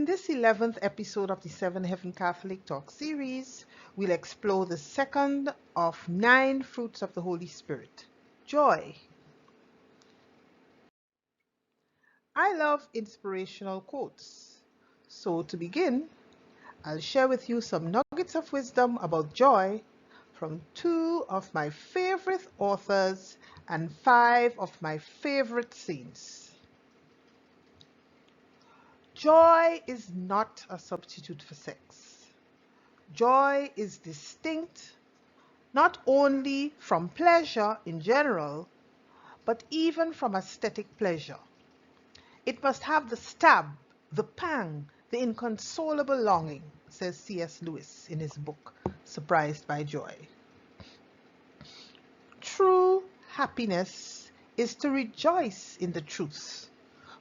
In this 11th episode of the Seven Heaven Catholic Talk series, we'll explore the second of 9 fruits of the Holy Spirit, joy. I love inspirational quotes. So to begin, I'll share with you some nuggets of wisdom about joy from 2 of my favorite authors and 5 of my favorite saints. Joy is not a substitute for sex. Joy is distinct not only from pleasure in general, but even from aesthetic pleasure. It must have the stab, the pang, the inconsolable longing, says C.S. Lewis in his book, Surprised by Joy. True happiness is to rejoice in the truth.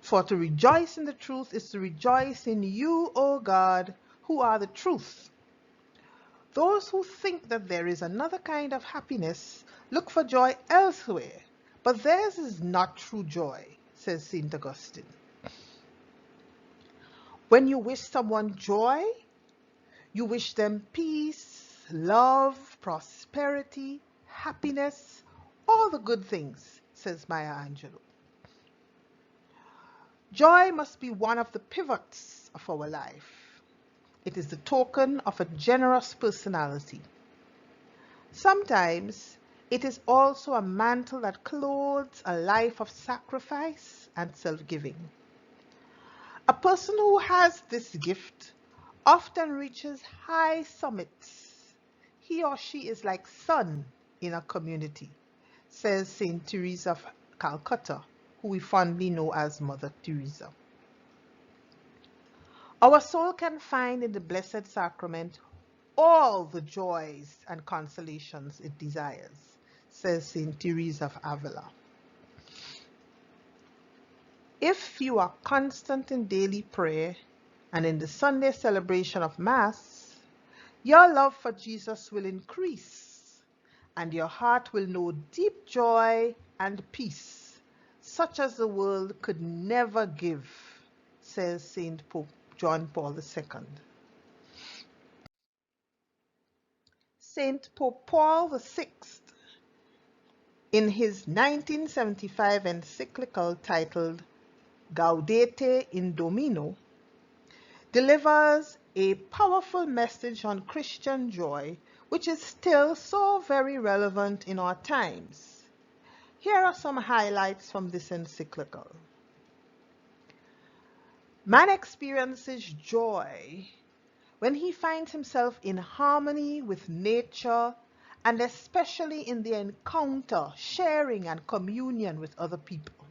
For to rejoice in the truth is to rejoice in you, O God, who are the truth. Those who think that there is another kind of happiness look for joy elsewhere, but theirs is not true joy, says St. Augustine. When you wish someone joy, you wish them peace, love, prosperity, happiness, all the good things, says Maya Angelou. Joy must be one of the pivots of our life. It is the token of a generous personality. Sometimes it is also a mantle that clothes a life of sacrifice and self-giving. A person who has this gift often reaches high summits. He or she is like sun in a community, says Saint Teresa of Calcutta, who we fondly know as Mother Teresa. Our soul can find in the Blessed Sacrament all the joys and consolations it desires, says Saint Teresa of Avila. If you are constant in daily prayer and in the Sunday celebration of Mass, your love for Jesus will increase and your heart will know deep joy and peace, such as the world could never give, says Saint Pope John Paul II. Saint Pope Paul VI, in his 1975 encyclical titled Gaudete in Domino, delivers a powerful message on Christian joy, which is still so very relevant in our times. Here are some highlights from this encyclical. Man experiences joy when he finds himself in harmony with nature and especially in the encounter, sharing, and communion with other people.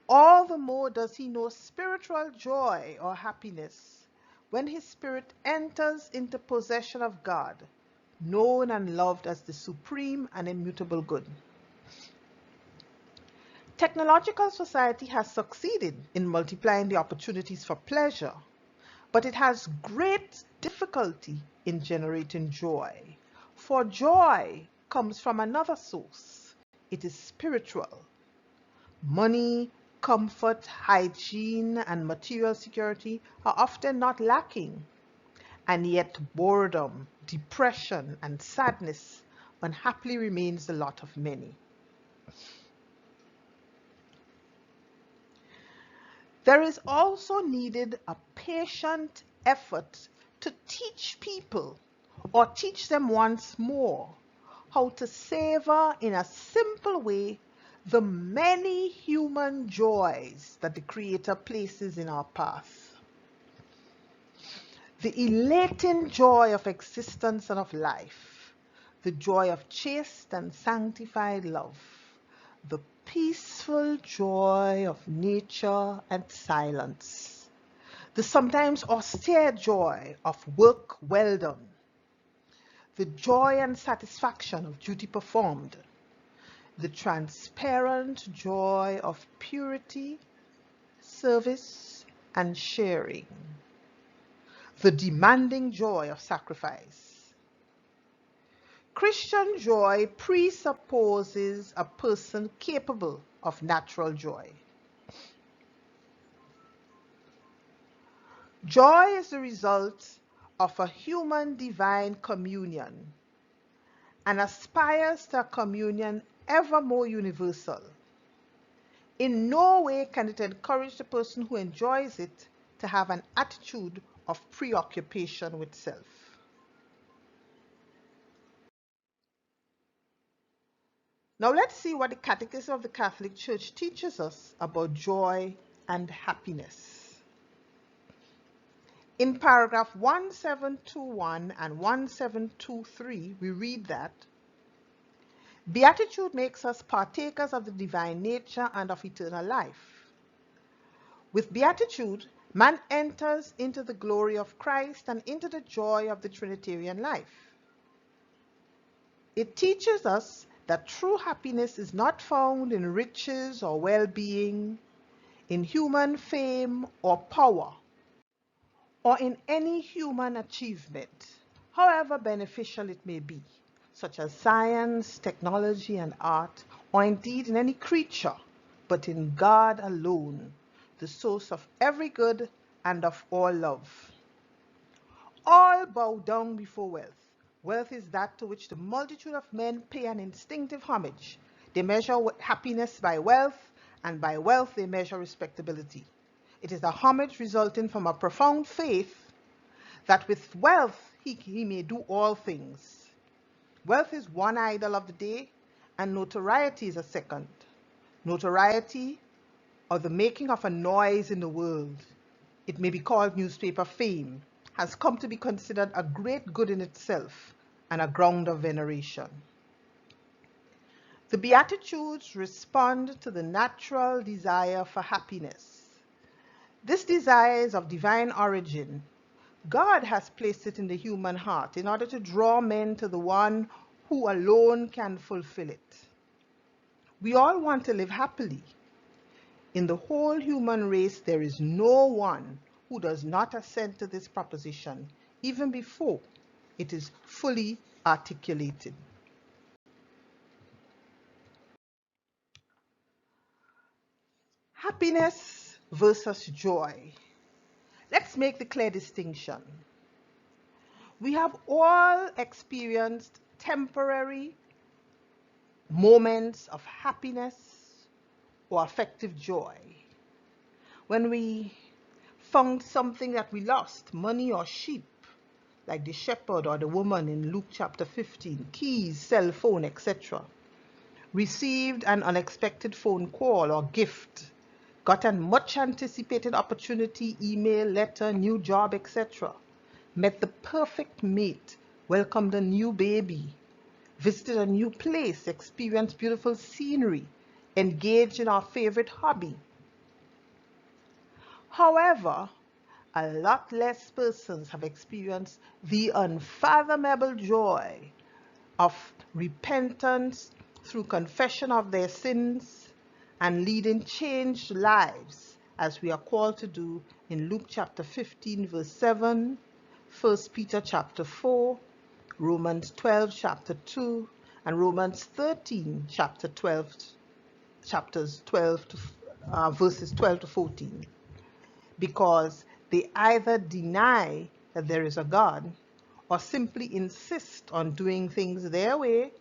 All the more does he know spiritual joy or happiness when his spirit enters into possession of God, known and loved as the supreme and immutable good. Technological society has succeeded in multiplying the opportunities for pleasure, but it has great difficulty in generating joy. For joy comes from another source. It is spiritual. Money, comfort, hygiene, and material security are often not lacking, and yet boredom, depression, and sadness unhappily remains the lot of many. There is also needed a patient effort to teach people, or teach them once more, how to savor in a simple way the many human joys that the Creator places in our path. The elating joy of existence and of life, the joy of chaste and sanctified love, the peaceful joy of nature and silence, the sometimes austere joy of work well done, the joy and satisfaction of duty performed, the transparent joy of purity, service, and sharing, the demanding joy of sacrifice. Christian joy presupposes a person capable of natural joy. Joy is the result of a human-divine communion and aspires to a communion ever more universal. In no way can it encourage the person who enjoys it to have an attitude of preoccupation with self. Now let's see what the Catechism of the Catholic Church teaches us about joy and happiness. In paragraph 1721 and 1723, we read that beatitude makes us partakers of the divine nature and of eternal life. With beatitude, man enters into the glory of Christ and into the joy of the Trinitarian life. It teaches us that true happiness is not found in riches or well-being, in human fame or power, or in any human achievement, however beneficial it may be, such as science, technology, and art, or indeed in any creature, but in God alone, the source of every good and of all love. All bow down before wealth. Wealth is that to which the multitude of men pay an instinctive homage. They measure happiness by wealth, and by wealth they measure respectability. It is a homage resulting from a profound faith that with wealth he may do all things. Wealth is one idol of the day, and notoriety is a second. Notoriety, or the making of a noise in the world, it may be called newspaper fame, has come to be considered a great good in itself and a ground of veneration. The Beatitudes respond to the natural desire for happiness. This desire is of divine origin. God has placed it in the human heart in order to draw men to the one who alone can fulfill it. We all want to live happily. In the whole human race, there is no one who does not assent to this proposition, even before it is fully articulated. Happiness versus joy. Let's make the clear distinction. We have all experienced temporary moments of happiness or affective joy. When we found something that we lost, money or sheep, like the shepherd or the woman in Luke chapter 15, keys, cell phone, etc. Received an unexpected phone call or gift, got a much anticipated opportunity, email, letter, new job, etc. Met the perfect mate, welcomed a new baby, visited a new place, experienced beautiful scenery, engaged in our favorite hobby. However, a lot less persons have experienced the unfathomable joy of repentance through confession of their sins and leading changed lives, as we are called to do in Luke chapter 15 verse 7, 1 Peter chapter 4, Romans 12 chapter 2, and Romans 13 chapter 12, verses 12 to 14. Because they either deny that there is a God or simply insist on doing things their way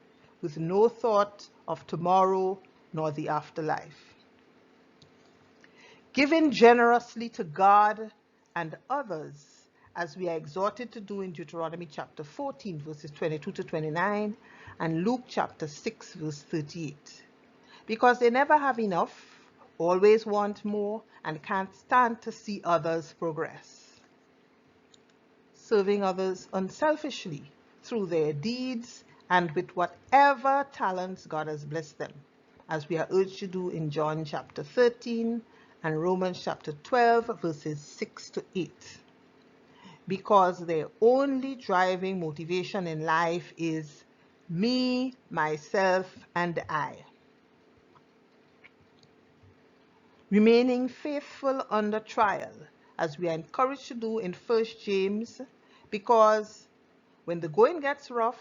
with no thought of tomorrow nor the afterlife. Giving generously to God and others, as we are exhorted to do in Deuteronomy chapter 14 verses 22 to 29 and Luke chapter 6 verse 38. Because they never have enough, always want more, and can't stand to see others progress. Serving others unselfishly through their deeds and with whatever talents God has blessed them, as we are urged to do in John chapter 13 and Romans chapter 12 verses 6 to 8. Because their only driving motivation in life is me, myself, and I. Remaining faithful under trial, as we are encouraged to do in 1 James, because when the going gets rough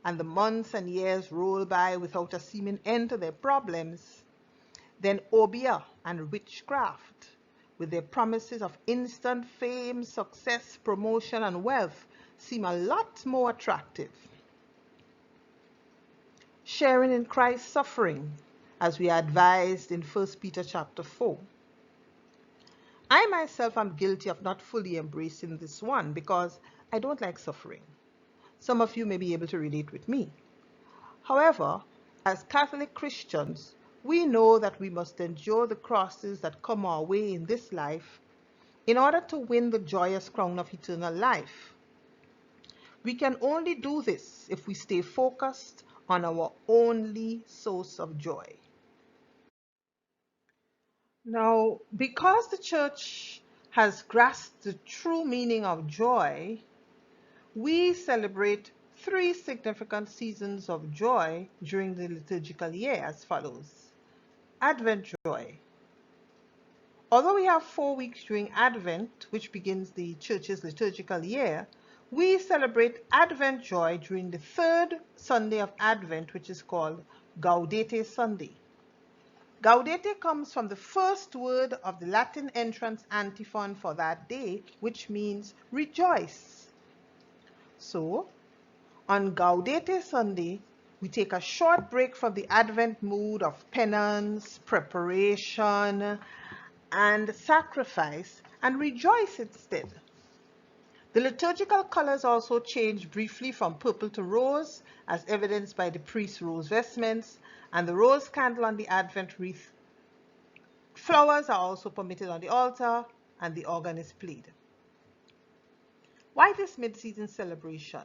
and the months and years roll by without a seeming end to their problems, then obeah and witchcraft with their promises of instant fame, success, promotion, and wealth, seem a lot more attractive. Sharing in Christ's suffering, as we are advised in 1 Peter chapter 4. I myself am guilty of not fully embracing this one because I don't like suffering. Some of you may be able to relate with me. However, as Catholic Christians, we know that we must endure the crosses that come our way in this life in order to win the joyous crown of eternal life. We can only do this if we stay focused on our only source of joy. Now, because the Church has grasped the true meaning of joy, we celebrate 3 significant seasons of joy during the liturgical year as follows. Advent joy. Although we have 4 weeks during Advent, which begins the Church's liturgical year, we celebrate Advent joy during the 3rd Sunday of Advent, which is called Gaudete Sunday. Gaudete comes from the first word of the Latin entrance antiphon for that day, which means rejoice. So, on Gaudete Sunday, we take a short break from the Advent mood of penance, preparation, and sacrifice and rejoice instead. The liturgical colors also change briefly from purple to rose, as evidenced by the priest's rose vestments, and the rose candle on the Advent wreath. Flowers are also permitted on the altar, and the organ is played. Why this mid-season celebration?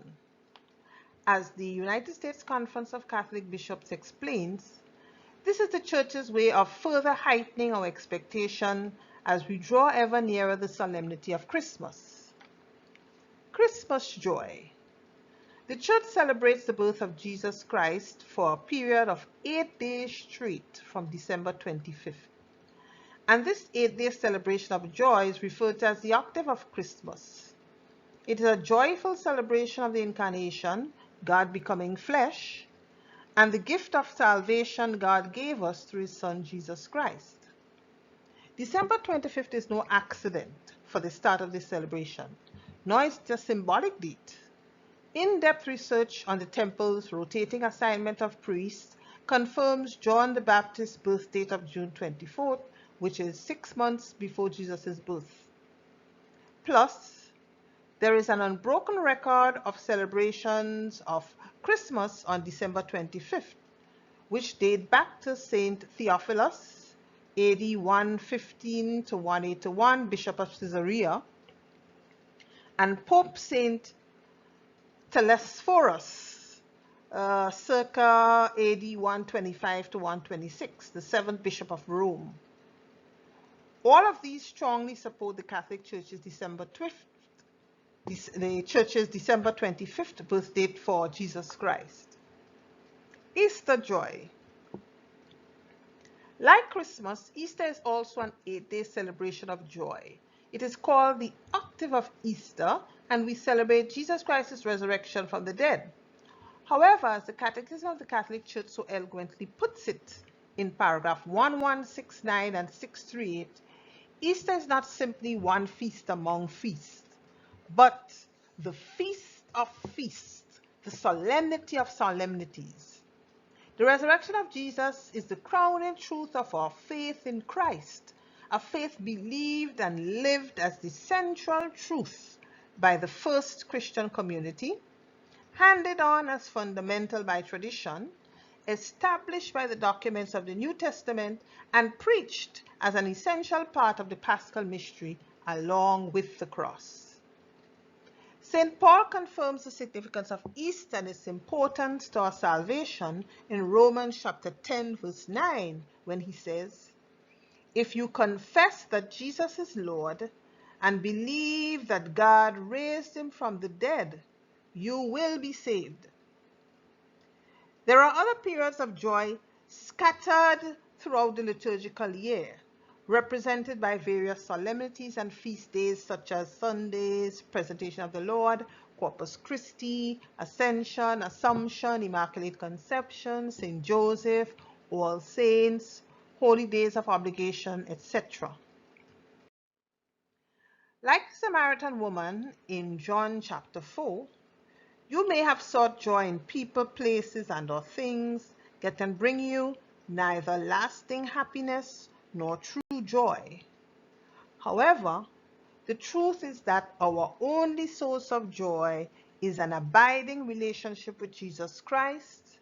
As the United States Conference of Catholic Bishops explains, this is the Church's way of further heightening our expectation as we draw ever nearer the solemnity of Christmas. Christmas joy. The Church celebrates the birth of Jesus Christ for a period of 8 days straight from December 25th. And this 8-day celebration of joy is referred to as the octave of Christmas. It is a joyful celebration of the Incarnation, God becoming flesh, and the gift of salvation God gave us through His Son, Jesus Christ. December 25th is no accident for the start of this celebration, nor is it a symbolic date. In-depth research on the temple's rotating assignment of priests confirms John the Baptist's birth date of June 24th, which is 6 months before Jesus' birth. Plus, there is an unbroken record of celebrations of Christmas on December 25th, which date back to Saint Theophilus, AD 115 to 181, Bishop of Caesarea, and Pope Saint Telesphorus, circa AD 125 to 126, the 7th Bishop of Rome. All of these strongly support the Catholic Church's December 25th birth date for Jesus Christ. Easter joy. Like Christmas, Easter is also an 8-day celebration of joy. It is called the octave of Easter, and we celebrate Jesus Christ's resurrection from the dead. However, as the Catechism of the Catholic Church so eloquently puts it in paragraph 1169 and 638, Easter is not simply one feast among feasts, but the feast of feasts, the solemnity of solemnities. The resurrection of Jesus is the crowning truth of our faith in Christ, a faith believed and lived as the central truth by the first Christian community, handed on as fundamental by tradition, established by the documents of the New Testament, and preached as an essential part of the Paschal mystery along with the cross. St. Paul confirms the significance of Easter and its importance to our salvation in Romans chapter 10, verse 9, when he says, "If you confess that Jesus is Lord and believe that God raised him from the dead, you will be saved." There are other periods of joy scattered throughout the liturgical year, represented by various solemnities and feast days such as Sundays, Presentation of the Lord, Corpus Christi, Ascension, Assumption, Immaculate Conception, St. Joseph, All Saints, Holy Days of Obligation, etc. Like the Samaritan woman in John chapter 4, you may have sought joy in people, places, and/or things that can bring you neither lasting happiness nor true joy. However, the truth is that our only source of joy is an abiding relationship with Jesus Christ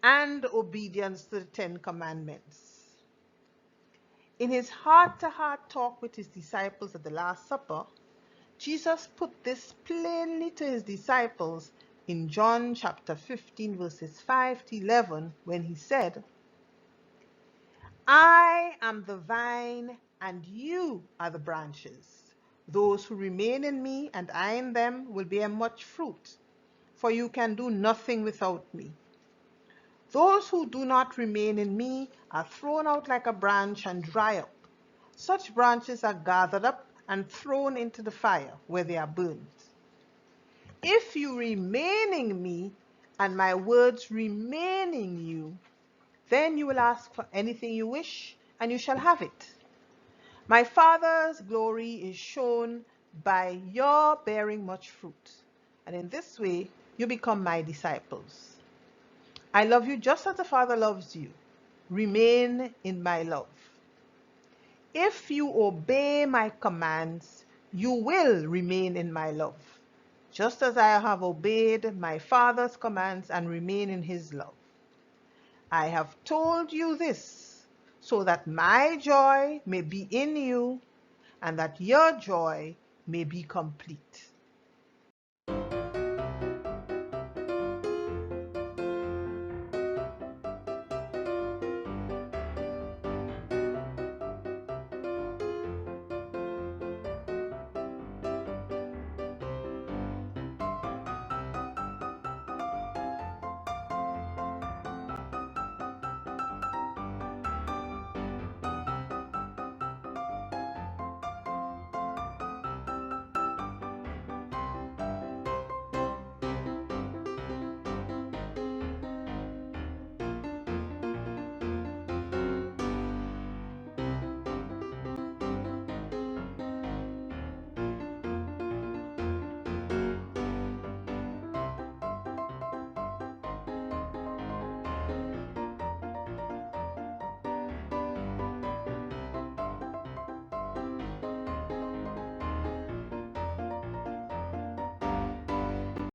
and obedience to the Ten Commandments. In his heart-to-heart talk with his disciples at the Last Supper, Jesus put this plainly to his disciples in John chapter 15 verses 5 to 11 when he said, I am the vine and you are the branches. Those who remain in me and I in them will bear much fruit, for you can do nothing without me. Those who do not remain in me are thrown out like a branch and dry up. Such branches are gathered up and thrown into the fire, where they are burned. If you remain in me, and my words remain in you, then you will ask for anything you wish, and you shall have it. My Father's glory is shown by your bearing much fruit, and in this way you become my disciples. I love you just as the Father loves you. Remain in my love. If you obey my commands, you will remain in my love, just as I have obeyed my Father's commands and remain in his love. I have told you this so that my joy may be in you and that your joy may be complete.